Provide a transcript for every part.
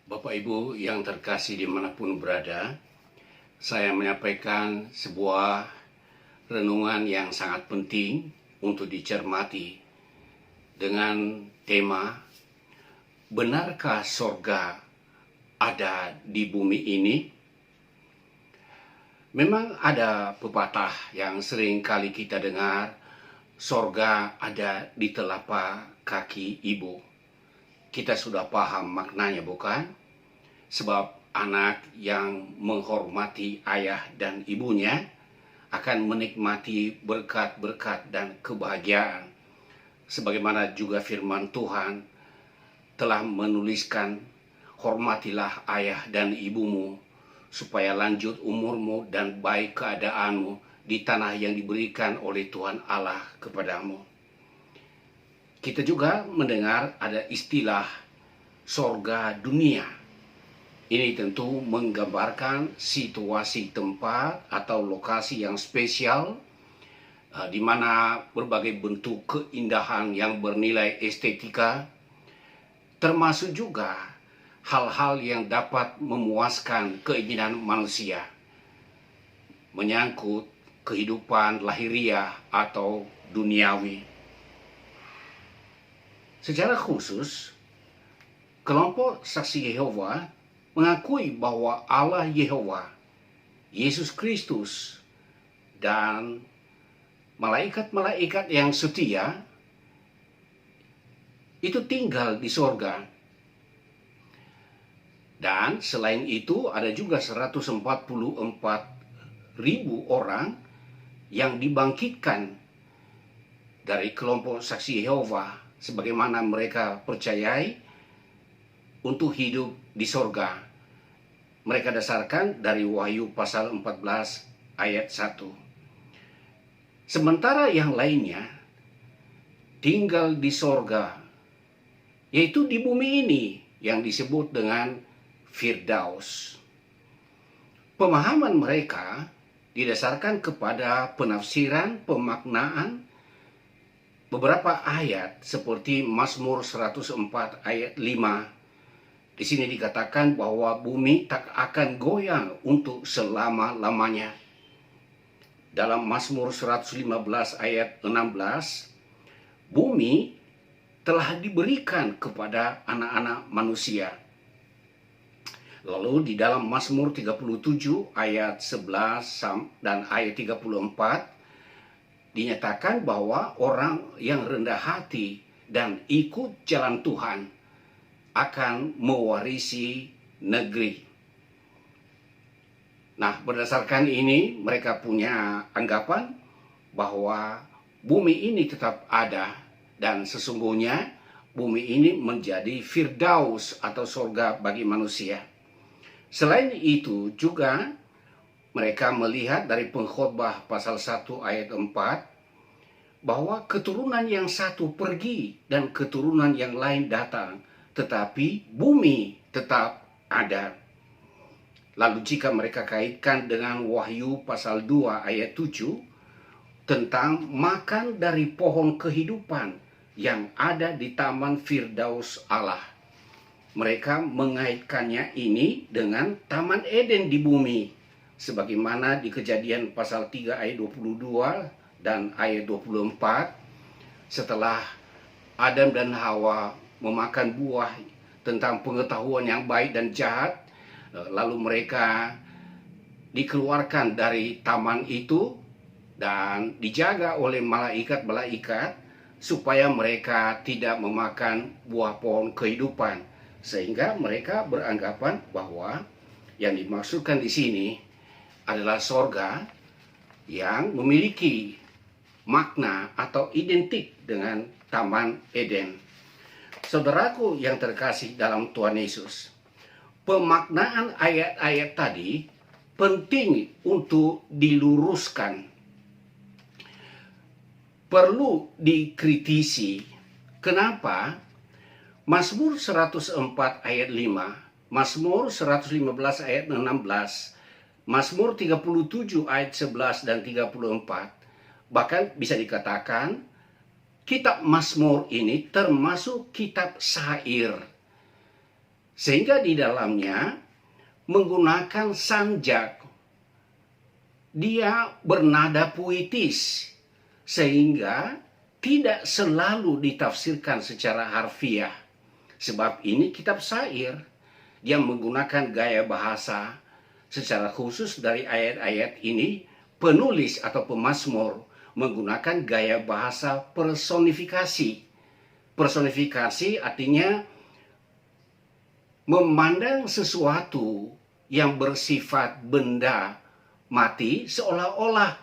Bapak Ibu yang terkasih dimanapun berada, saya menyampaikan sebuah renungan yang sangat penting untuk dicermati dengan tema benarkah sorga ada di bumi ini? Memang ada pepatah yang sering kali kita dengar, sorga ada di telapak kaki ibu. Kita sudah paham maknanya, bukan? Sebab anak yang menghormati ayah dan ibunya akan menikmati berkat-berkat dan kebahagiaan. Sebagaimana juga firman Tuhan telah menuliskan, hormatilah ayah dan ibumu supaya lanjut umurmu dan baik keadaanmu di tanah yang diberikan oleh Tuhan Allah kepadamu. Kita juga mendengar ada istilah sorga dunia. Ini tentu menggambarkan situasi tempat atau lokasi yang spesial di mana berbagai bentuk keindahan yang bernilai estetika, termasuk juga hal-hal yang dapat memuaskan keinginan manusia, menyangkut kehidupan lahiriah atau duniawi. Secara khusus, kelompok saksi Yehova mengakui bahwa Allah Yehova, Yesus Kristus, dan malaikat-malaikat yang setia itu tinggal di sorga. Dan selain itu ada juga 144.000 orang yang dibangkitkan dari kelompok saksi Yehova sebagaimana mereka percayai untuk hidup di sorga. Mereka dasarkan dari Wahyu pasal 14 ayat 1. Sementara yang lainnya tinggal di sorga, yaitu di bumi ini yang disebut dengan Firdaus. Pemahaman mereka didasarkan kepada penafsiran, pemaknaan beberapa ayat seperti Mazmur 104 ayat 5. Di sini dikatakan bahwa bumi tak akan goyang untuk selama-lamanya. Dalam Mazmur 115 ayat 16, bumi telah diberikan kepada anak-anak manusia. Lalu di dalam Mazmur 37 ayat 11 dan ayat 34 dinyatakan bahwa orang yang rendah hati dan ikut jalan Tuhan akan mewarisi negeri. Nah, berdasarkan ini mereka punya anggapan bahwa bumi ini tetap ada dan sesungguhnya bumi ini menjadi Firdaus atau sorga bagi manusia. Selain itu juga mereka melihat dari Pengkhotbah pasal 1 ayat 4 bahwa keturunan yang satu pergi dan keturunan yang lain datang, tetapi bumi tetap ada. Lalu jika mereka kaitkan dengan Wahyu pasal 2 ayat 7 tentang makan dari pohon kehidupan yang ada di taman Firdaus Allah, mereka mengaitkannya ini dengan Taman Eden di bumi, sebagaimana di Kejadian pasal 3 ayat 22 dan ayat 24, setelah Adam dan Hawa memakan buah tentang pengetahuan yang baik dan jahat, lalu mereka dikeluarkan dari taman itu dan dijaga oleh malaikat-malaikat supaya mereka tidak memakan buah pohon kehidupan, sehingga mereka beranggapan bahwa yang dimaksudkan di sini adalah sorga yang memiliki makna atau identik dengan Taman Eden. Saudaraku yang terkasih dalam Tuhan Yesus, pemaknaan ayat-ayat tadi penting untuk diluruskan, perlu dikritisi. Kenapa? Mazmur 104 ayat 5, Mazmur 115 ayat 16, Mazmur 37 ayat 11 dan 34, bahkan bisa dikatakan kitab Mazmur ini termasuk kitab syair. Sehingga di dalamnya menggunakan sanjak. Dia bernada puitis, sehingga tidak selalu ditafsirkan secara harfiah. Sebab ini kitab syair yang menggunakan gaya bahasa. Secara khusus dari ayat-ayat ini, penulis atau pemazmur menggunakan gaya bahasa personifikasi. Personifikasi artinya memandang sesuatu yang bersifat benda mati seolah-olah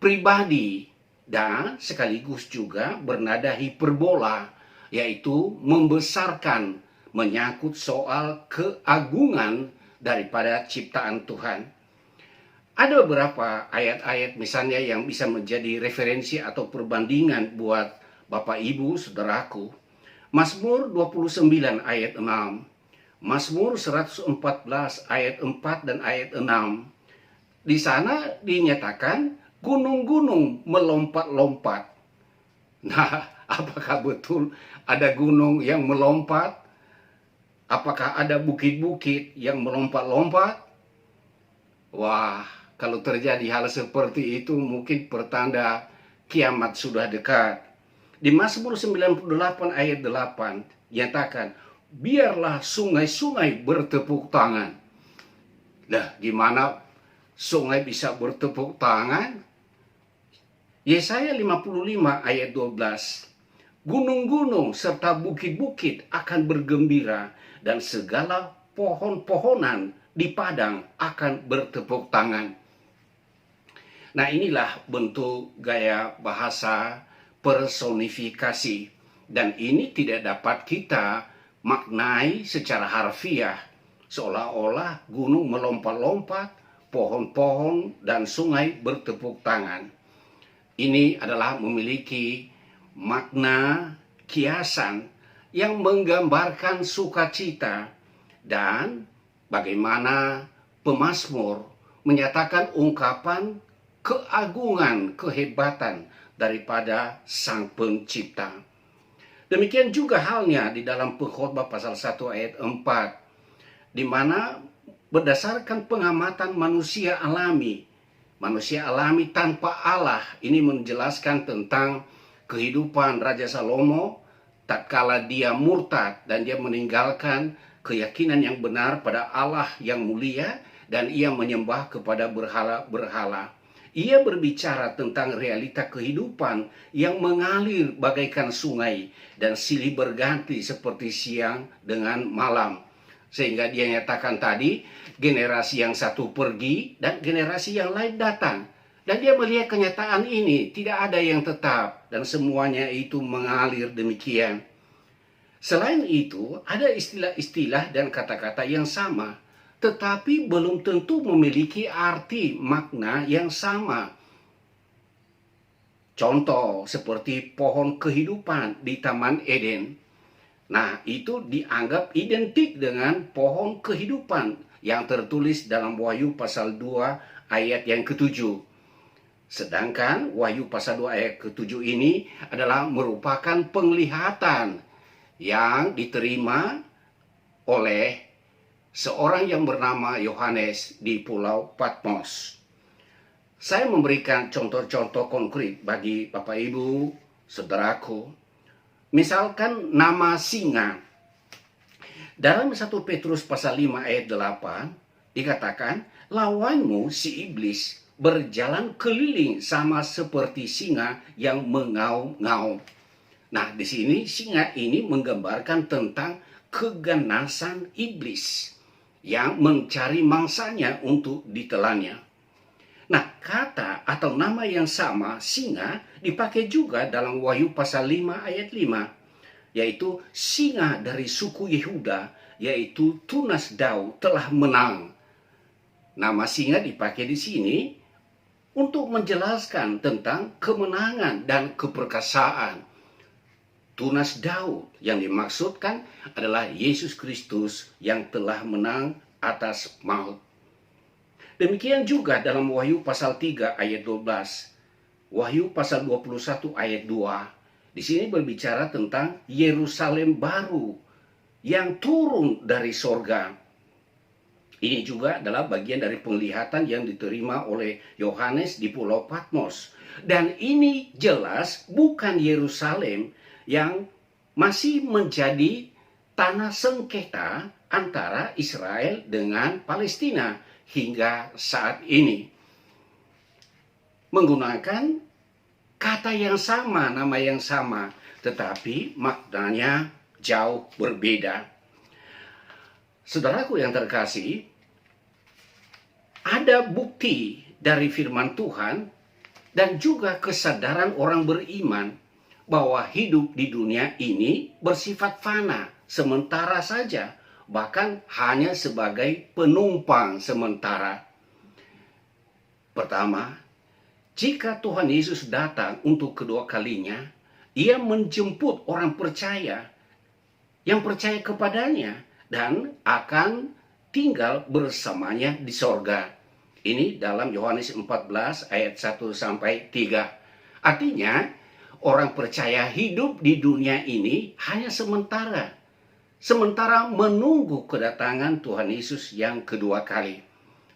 pribadi, dan sekaligus juga bernada hiperbola, yaitu membesarkan, menyangkut soal keagungan daripada ciptaan Tuhan. Ada beberapa ayat-ayat misalnya yang bisa menjadi referensi atau perbandingan buat Bapak Ibu Saudaraku. Mazmur 29 ayat 6, Mazmur 114 ayat 4 dan ayat 6. Di sana dinyatakan gunung-gunung melompat-lompat. Nah, apakah betul ada gunung yang melompat? Apakah ada bukit-bukit yang melompat-lompat? Wah, kalau terjadi hal seperti itu mungkin pertanda kiamat sudah dekat. Di Mazmur 98 ayat 8 nyatakan, biarlah sungai-sungai bertepuk tangan. Nah, gimana sungai bisa bertepuk tangan? Yesaya 55 ayat 12. Gunung-gunung serta bukit-bukit akan bergembira, dan segala pohon-pohonan di padang akan bertepuk tangan. Nah, inilah bentuk gaya bahasa personifikasi. Dan ini tidak dapat kita maknai secara harfiah, seolah-olah gunung melompat-lompat, pohon-pohon dan sungai bertepuk tangan. Ini adalah memiliki makna kiasan yang menggambarkan sukacita, dan bagaimana pemazmur menyatakan ungkapan keagungan, kehebatan daripada Sang Pencipta. Demikian juga halnya di dalam Pengkhotbah pasal 1 ayat 4, di mana berdasarkan pengamatan manusia alami tanpa Allah, ini menjelaskan tentang kehidupan Raja Salomo tatkala dia murtad dan dia meninggalkan keyakinan yang benar pada Allah yang mulia, dan ia menyembah kepada berhala-berhala. Ia berbicara tentang realita kehidupan yang mengalir bagaikan sungai dan silih berganti seperti siang dengan malam. Sehingga dia nyatakan tadi, generasi yang satu pergi dan generasi yang lain datang. Dan dia melihat kenyataan ini, tidak ada yang tetap dan semuanya itu mengalir demikian. Selain itu, ada istilah-istilah dan kata-kata yang sama, tetapi belum tentu memiliki arti makna yang sama. Contoh seperti pohon kehidupan di Taman Eden. Nah, itu dianggap identik dengan pohon kehidupan yang tertulis dalam Wahyu pasal 2 ayat yang ke-7. Sedangkan Wahyu pasal 2 ayat ke-7 ini adalah merupakan penglihatan yang diterima oleh seorang yang bernama Yohanes di Pulau Patmos. Saya memberikan contoh-contoh konkret bagi Bapak Ibu, saudaraku. Misalkan nama singa. Dalam 1 Petrus pasal 5 ayat 8 dikatakan, lawanmu si iblis berjalan keliling sama seperti singa yang mengaum-ngaum. Nah, di sini singa ini menggambarkan tentang keganasan iblis yang mencari mangsanya untuk ditelannya. Nah, kata atau nama yang sama, singa, dipakai juga dalam Wahyu pasal 5 ayat 5. Yaitu singa dari suku Yehuda, yaitu tunas Daud telah menang. Nama singa dipakai di sini untuk menjelaskan tentang kemenangan dan keperkasaan. Tunas Daud yang dimaksudkan adalah Yesus Kristus yang telah menang atas maut. Demikian juga dalam Wahyu pasal 3 ayat 12. Wahyu pasal 21 ayat 2. Di sini berbicara tentang Yerusalem baru yang turun dari sorga. Ini juga adalah bagian dari penglihatan yang diterima oleh Yohanes di Pulau Patmos. Dan ini jelas bukan Yerusalem yang masih menjadi tanah sengketa antara Israel dengan Palestina hingga saat ini. Menggunakan kata yang sama, nama yang sama, tetapi maknanya jauh berbeda. Saudaraku yang terkasih, ada bukti dari firman Tuhan dan juga kesadaran orang beriman bahwa hidup di dunia ini bersifat fana, sementara saja, bahkan hanya sebagai penumpang sementara. Pertama, jika Tuhan Yesus datang untuk kedua kalinya, Ia menjemput orang percaya yang percaya kepadanya dan akan tinggal bersamanya di sorga. Ini dalam Yohanes 14 ayat 1 sampai 3. Artinya, orang percaya hidup di dunia ini hanya sementara. Sementara menunggu kedatangan Tuhan Yesus yang kedua kali.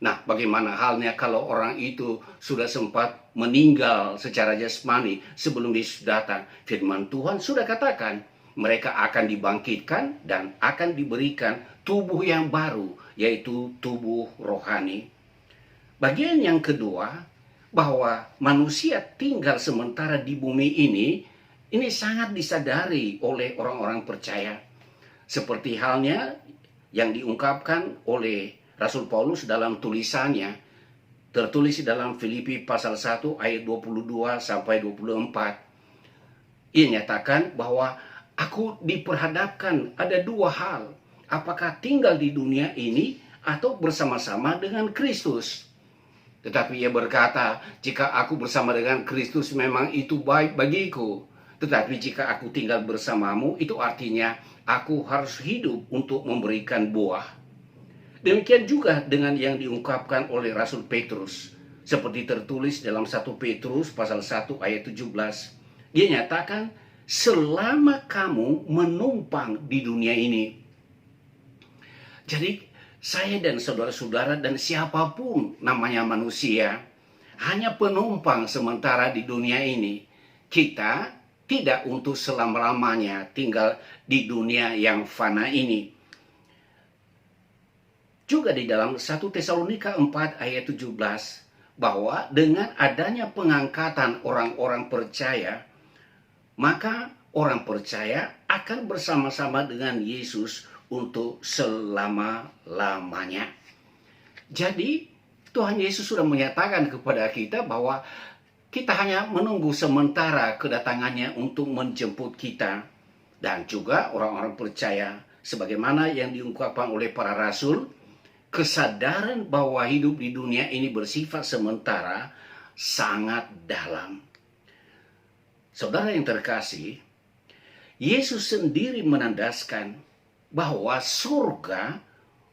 Nah, bagaimana halnya kalau orang itu sudah sempat meninggal secara jasmani sebelum Yesus datang? Firman Tuhan sudah katakan, mereka akan dibangkitkan dan akan diberikan tubuh yang baru, yaitu tubuh rohani. Bagian yang kedua, bahwa manusia tinggal sementara di bumi ini sangat disadari oleh orang-orang percaya. Seperti halnya yang diungkapkan oleh Rasul Paulus dalam tulisannya, tertulis dalam Filipi pasal 1 ayat 22 sampai 24. Ia nyatakan bahwa aku diperhadapkan ada dua hal. Apakah tinggal di dunia ini atau bersama-sama dengan Kristus? Tetapi ia berkata, jika aku bersama dengan Kristus memang itu baik bagiku. Tetapi jika aku tinggal bersamamu, itu artinya aku harus hidup untuk memberikan buah. Demikian juga dengan yang diungkapkan oleh Rasul Petrus. Seperti tertulis dalam 1 Petrus pasal 1 ayat 17. Dia nyatakan, selama kamu menumpang di dunia ini. Jadi saya dan saudara-saudara dan siapapun namanya manusia hanya penumpang sementara di dunia ini. Kita tidak untuk selama-lamanya tinggal di dunia yang fana ini. Juga di dalam 1 Tesalonika 4 ayat 17 bahwa dengan adanya pengangkatan orang-orang percaya, maka orang percaya akan bersama-sama dengan Yesus untuk selama-lamanya. Jadi Tuhan Yesus sudah menyatakan kepada kita bahwa kita hanya menunggu sementara kedatangannya untuk menjemput kita. Dan juga orang-orang percaya, sebagaimana yang diungkapkan oleh para rasul, kesadaran bahwa hidup di dunia ini bersifat sementara sangat dalam. Saudara yang terkasih, Yesus sendiri menandaskan bahwa surga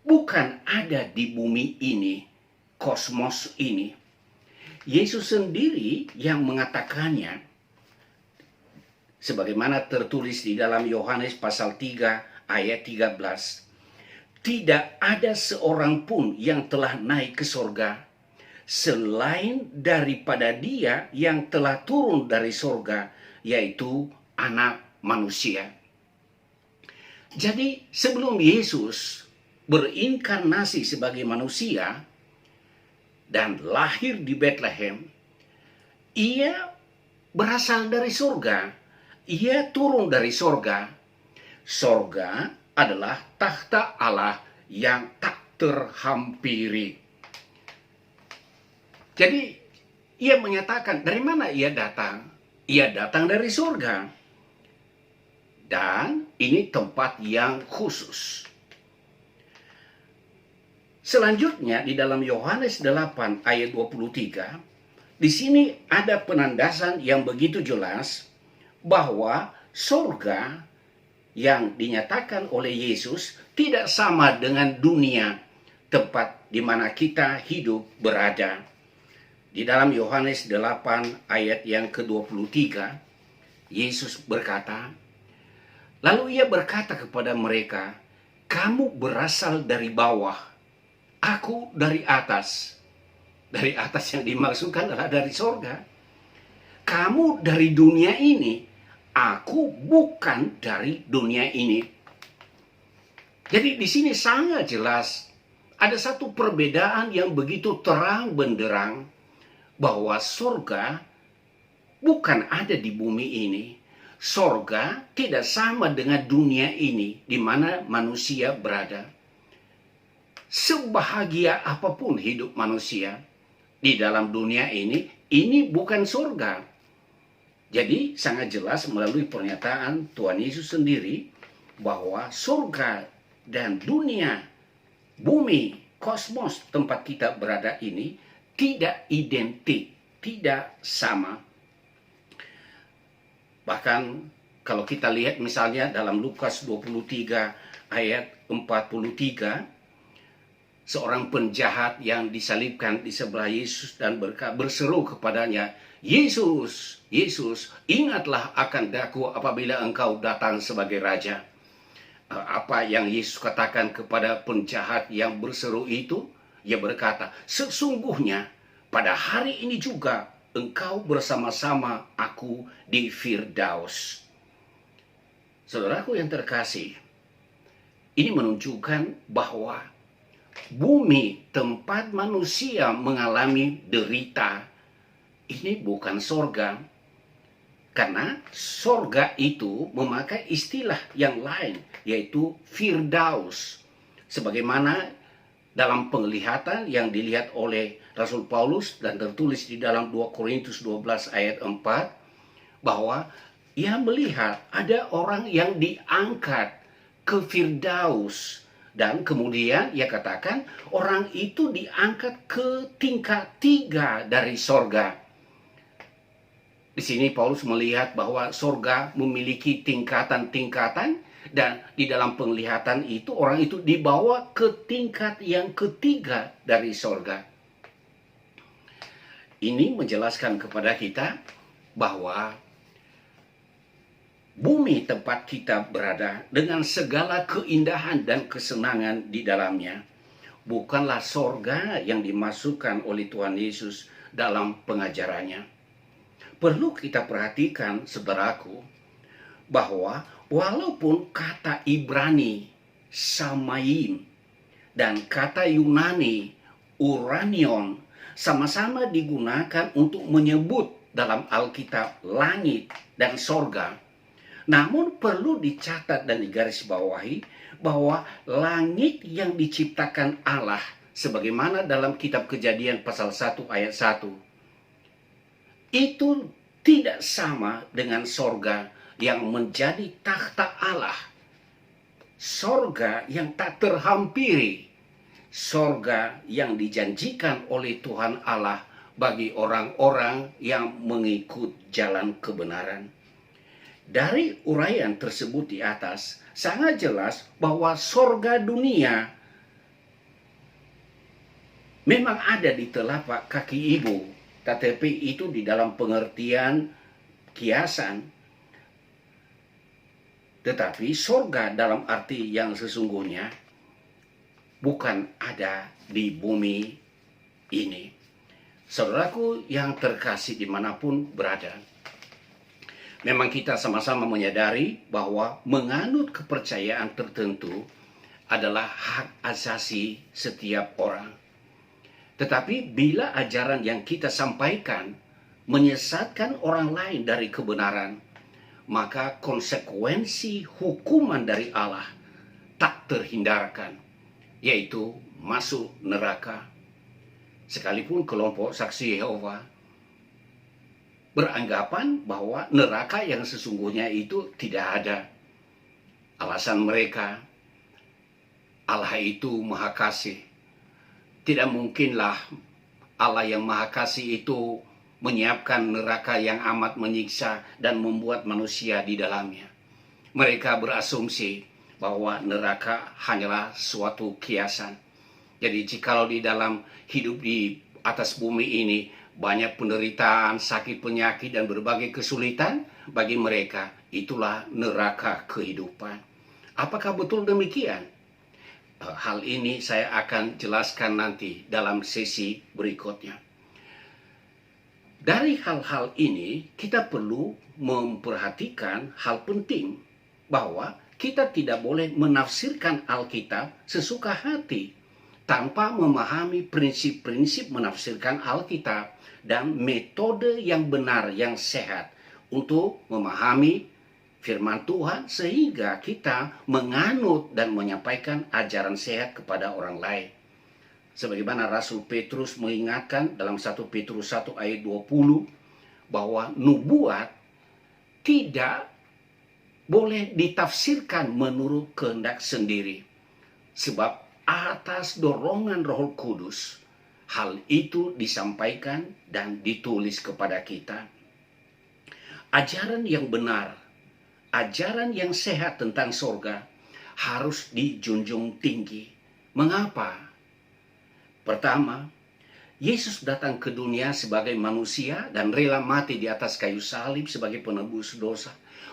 bukan ada di bumi ini, kosmos ini. Yesus sendiri yang mengatakannya, sebagaimana tertulis di dalam Yohanes pasal 3 ayat 13. Tidak ada seorang pun yang telah naik ke sorga, selain daripada Dia yang telah turun dari sorga, yaitu Anak Manusia. Jadi sebelum Yesus berinkarnasi sebagai manusia dan lahir di Bethlehem, Ia berasal dari sorga. Ia turun dari sorga. Sorga adalah takhta Allah yang tak terhampiri. Jadi ia menyatakan dari mana ia datang? Ia datang dari surga. Dan ini tempat yang khusus. Selanjutnya di dalam Yohanes 8 ayat 23, di sini ada penandasan yang begitu jelas bahwa surga yang dinyatakan oleh Yesus tidak sama dengan dunia, tempat di mana kita hidup berada. Di dalam Yohanes 8 ayat yang ke-23, Yesus berkata, Lalu ia berkata kepada mereka, "Kamu berasal dari bawah, aku dari atas." Dari atas yang dimaksudkan adalah dari sorga. Kamu dari dunia ini, aku bukan dari dunia ini. Jadi di sini sangat jelas ada satu perbedaan yang begitu terang benderang bahwa sorga bukan ada di bumi ini. Sorga tidak sama dengan dunia ini di mana manusia berada. Sebahagia apapun hidup manusia di dalam dunia ini bukan surga. Jadi sangat jelas melalui pernyataan Tuhan Yesus sendiri bahwa surga dan dunia, bumi, kosmos tempat kita berada ini tidak identik, tidak sama. Bahkan kalau kita lihat misalnya dalam Lukas 23 ayat 43, seorang penjahat yang disalibkan di sebelah Yesus dan berseru kepadanya, "Yesus, Yesus, ingatlah akan daku apabila engkau datang sebagai Raja." Apa yang Yesus katakan kepada penjahat yang berseru itu? Ia berkata, "Sesungguhnya pada hari ini juga engkau bersama-sama aku di Firdaus." Saudaraku yang terkasih, ini menunjukkan bahwa bumi tempat manusia mengalami derita ini bukan sorga, karena sorga itu memakai istilah yang lain, yaitu Firdaus, sebagaimana dalam penglihatan yang dilihat oleh Rasul Paulus dan tertulis di dalam 2 Korintus 12 ayat 4, bahwa ia melihat ada orang yang diangkat ke Firdaus. Dan kemudian ia katakan orang itu diangkat ke tingkat 3 dari sorga. Di sini Paulus melihat bahwa sorga memiliki tingkatan-tingkatan, dan di dalam penglihatan itu orang itu dibawa ke tingkat yang ketiga dari sorga. Ini menjelaskan kepada kita bahwa bumi tempat kita berada dengan segala keindahan dan kesenangan di dalamnya bukanlah sorga yang dimasukkan oleh Tuhan Yesus dalam pengajarannya. Perlu kita perhatikan, saudaraku, bahwa walaupun kata Ibrani Samayim dan kata Yunani Uranion sama-sama digunakan untuk menyebut dalam Alkitab langit dan sorga, namun perlu dicatat dan digarisbawahi bahwa langit yang diciptakan Allah, sebagaimana dalam kitab Kejadian pasal 1 ayat 1, itu tidak sama dengan sorga yang menjadi takhta Allah. Sorga yang tak terhampiri, sorga yang dijanjikan oleh Tuhan Allah bagi orang-orang yang mengikut jalan kebenaran. Dari uraian tersebut di atas, sangat jelas bahwa sorga dunia memang ada di telapak kaki ibu, tetapi itu di dalam pengertian kiasan. Tetapi sorga dalam arti yang sesungguhnya bukan ada di bumi ini. Saudaraku yang terkasih dimanapun berada, memang kita sama-sama menyadari bahwa menganut kepercayaan tertentu adalah hak asasi setiap orang. Tetapi bila ajaran yang kita sampaikan menyesatkan orang lain dari kebenaran, maka konsekuensi hukuman dari Allah tak terhindarkan, yaitu masuk neraka. Sekalipun kelompok saksi Yehova beranggapan bahwa neraka yang sesungguhnya itu tidak ada. Alasan mereka, Allah itu Maha Kasih. Tidak mungkinlah Allah yang Maha Kasih itu menyiapkan neraka yang amat menyiksa dan membuat manusia di dalamnya. Mereka berasumsi bahwa neraka hanyalah suatu kiasan. Jadi jikalau di dalam hidup di atas bumi ini banyak penderitaan, sakit penyakit, dan berbagai kesulitan bagi mereka. Itulah neraka kehidupan. Apakah betul demikian? Hal ini saya akan jelaskan nanti dalam sesi berikutnya. Dari hal-hal ini kita perlu memperhatikan hal penting bahwa kita tidak boleh menafsirkan Alkitab sesuka hati tanpa memahami prinsip-prinsip menafsirkan Alkitab dan metode yang benar, yang sehat untuk memahami firman Tuhan sehingga kita menganut dan menyampaikan ajaran sehat kepada orang lain. Sebagaimana Rasul Petrus mengingatkan dalam 1 Petrus 1 ayat 20 bahwa nubuat tidak boleh ditafsirkan menurut kehendak sendiri. Sebab atas dorongan Roh Kudus hal itu disampaikan dan ditulis kepada kita. Ajaran yang benar, ajaran yang sehat tentang sorga harus dijunjung tinggi. Mengapa? Pertama, Yesus datang ke dunia sebagai manusia dan rela mati di atas kayu salib sebagai penebus dosa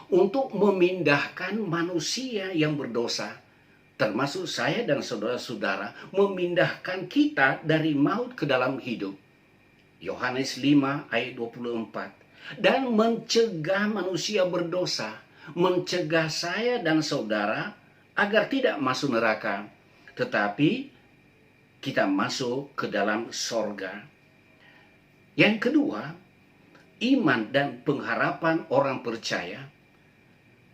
untuk memindahkan manusia yang berdosa, termasuk saya dan saudara-saudara, memindahkan kita dari maut ke dalam hidup. Yohanes 5 ayat 24. Dan mencegah manusia berdosa, mencegah saya dan saudara agar tidak masuk neraka, tetapi kita masuk ke dalam sorga. Yang kedua, iman dan pengharapan orang percaya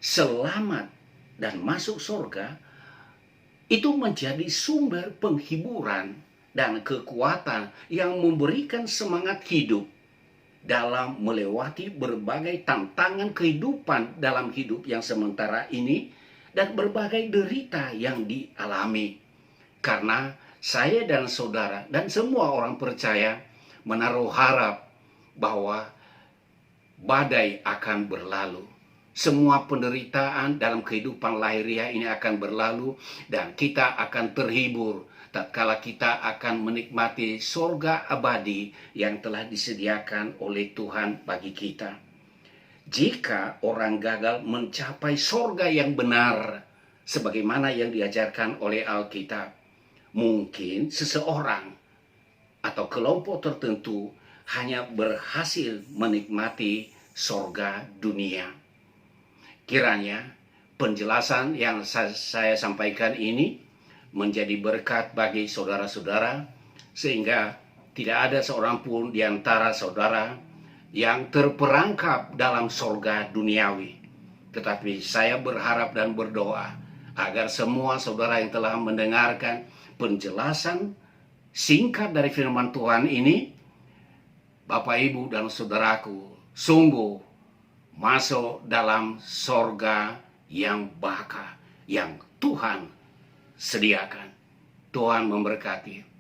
selamat dan masuk sorga itu menjadi sumber penghiburan dan kekuatan yang memberikan semangat hidup dalam melewati berbagai tantangan kehidupan dalam hidup yang sementara ini dan berbagai derita yang dialami. Karena saya dan saudara dan semua orang percaya menaruh harap bahwa badai akan berlalu. Semua penderitaan dalam kehidupan lahiriah ini akan berlalu dan kita akan terhibur tatkala kita akan menikmati sorga abadi yang telah disediakan oleh Tuhan bagi kita. Jika orang gagal mencapai sorga yang benar, sebagaimana yang diajarkan oleh Alkitab, mungkin seseorang atau kelompok tertentu hanya berhasil menikmati sorga dunia. Kiranya penjelasan yang saya sampaikan ini menjadi berkat bagi saudara-saudara, sehingga tidak ada seorang pun di antara saudara yang terperangkap dalam sorga duniawi. Tetapi saya berharap dan berdoa agar semua saudara yang telah mendengarkan penjelasan singkat dari firman Tuhan ini, Bapak, Ibu, dan saudaraku, sungguh masuk dalam sorga yang baka, yang Tuhan sediakan. Tuhan memberkati.